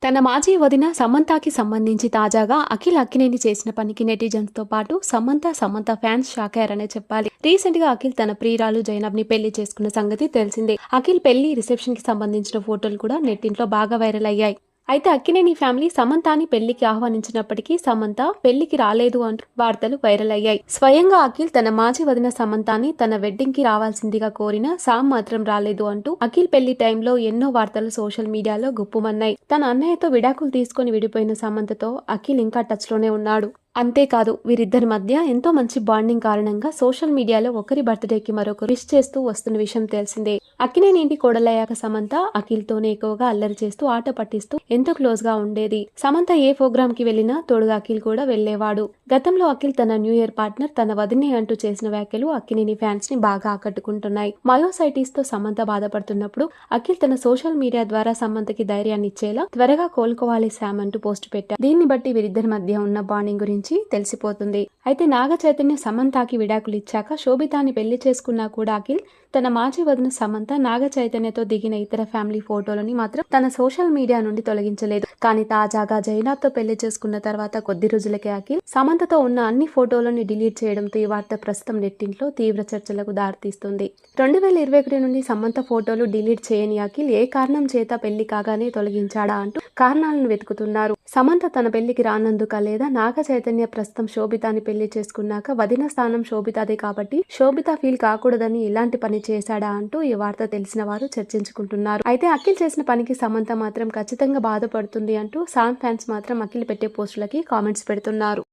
తన మాజీ వదిన సమంతకి సంబంధించి తాజాగా అఖిల్ అక్కినేని చేసిన పనికి నెటిజన్స్ తో పాటు సమంత ఫ్యాన్స్ షాక్ అయ్యారనే చెప్పాలి. రీసెంట్ గా అఖిల్ తన ప్రియురాలు జైనబ్ ని పెళ్లి చేసుకున్న సంగతి తెలిసిందే. అఖిల్ పెళ్లి రిసెప్షన్ కి సంబంధించిన ఫోటోలు కూడా నెట్టింట్లో బాగా వైరల్ అయ్యాయి. అయితే అక్కినేని ఫ్యామిలీ సమంతాని పెళ్లికి ఆహ్వానించినప్పటికీ సమంత పెళ్లికి రాలేదు అంటూ వార్తలు వైరల్ అయ్యాయి. స్వయంగా అఖిల్ తన మాజీ వదిన సమంతాని తన వెడ్డింగ్ కి రావాల్సిందిగా కోరిన సామ్ మాత్రం రాలేదు అంటూ అఖిల్ పెళ్లి టైంలో ఎన్నో వార్తలు సోషల్ మీడియాలో గుప్పుమన్నాయి. తన అన్నయ్యతో విడాకులు తీసుకుని విడిపోయిన సమంతతో అఖిల్ ఇంకా టచ్ లోనే ఉన్నాడు. అంతేకాదు, వీరిద్దరి మధ్య ఎంతో మంచి బాండింగ్ కారణంగా సోషల్ మీడియాలో ఒకరి బర్త్డేకి మరొకరు విష్ చేస్తూ వస్తున్న విషయం తెలిసిందే. అక్కినేని ఇంటి కోడలయ్యాక సమంత అఖిల్ తోనే ఎక్కువగా అల్లరి చేస్తూ ఆట పట్టిస్తూ ఎంతో క్లోజ్ గా ఉండేది. సమంత ఏ ప్రోగ్రామ్ కి వెళ్లినా తోడుగా అఖిల్ కూడా వెళ్లేవాడు. గతంలో అఖిల్ తన న్యూ ఇయర్ పార్ట్నర్ తన వదినే అంటూ చేసిన వ్యాఖ్యలు అక్కినేని ఫ్యాన్స్ ని బాగా ఆకట్టుకుంటున్నాయి. మయోసైటిస్ తో సమంత బాధపడుతున్నప్పుడు అఖిల్ తన సోషల్ మీడియా ద్వారా సమంతకి ధైర్యాన్ని ఇచ్చేలా త్వరగా కోలుకోవాలి శామ్ అంటూ పోస్ట్ పెట్టారు. దీన్ని బట్టి వీరిద్దరి మధ్య ఉన్న బాండింగ్ గురించి తెలిసిపోతుంది. అయితే నాగ చైతన్య సమంతకి విడాకులు ఇచ్చాక శోభితాని పెళ్లి చేసుకున్నా కూడా అఖిల్ తన మాజీ వదిన సమంత నాగ చైతన్యతో దిగిన ఇతర ఫ్యామిలీ ఫోటోలని మాత్రం తన సోషల్ మీడియా నుండి తొలగించలేదు. కానీ తాజాగా జైనాబ్ తో పెళ్లి చేసుకున్న తర్వాత కొద్ది రోజులకే అఖిల్ సమంతతో ఉన్న అన్ని ఫోటోలను డిలీట్ చేయడంతో ఈ వార్త ప్రస్తుతం నెట్టింట్లో తీవ్ర చర్చలకు దారితీస్తుంది. 2021 నుండి సమంత ఫోటోలు డిలీట్ చేయని అఖిల్ ఏ కారణం చేత పెళ్లి కాగానే తొలగించాడా అంటూ కారణాలను వెతుకుతున్నారు. సమంత తన పెళ్లికి రానందుక లేదా నాగ చైతన్య ప్రస్తుతం శోభితాని పెళ్లి చేసుకున్నాక వదిన స్థానం శోభితాదే కాబట్టి శోభిత ఫీల్ కాకూడదని ఇలాంటి పని చేశాడా అంటూ ఈ వార్త తెలిసిన వారు చర్చించుకుంటున్నారు. అయితే అఖిల్ చేసిన పనికి సమంత మాత్రం ఖచ్చితంగా బాధపడుతుంది అంటూ సామ్ ఫ్యాన్స్ మాత్రం అఖిల్ పెట్టే పోస్టులకి కామెంట్స్ పెడుతున్నారు.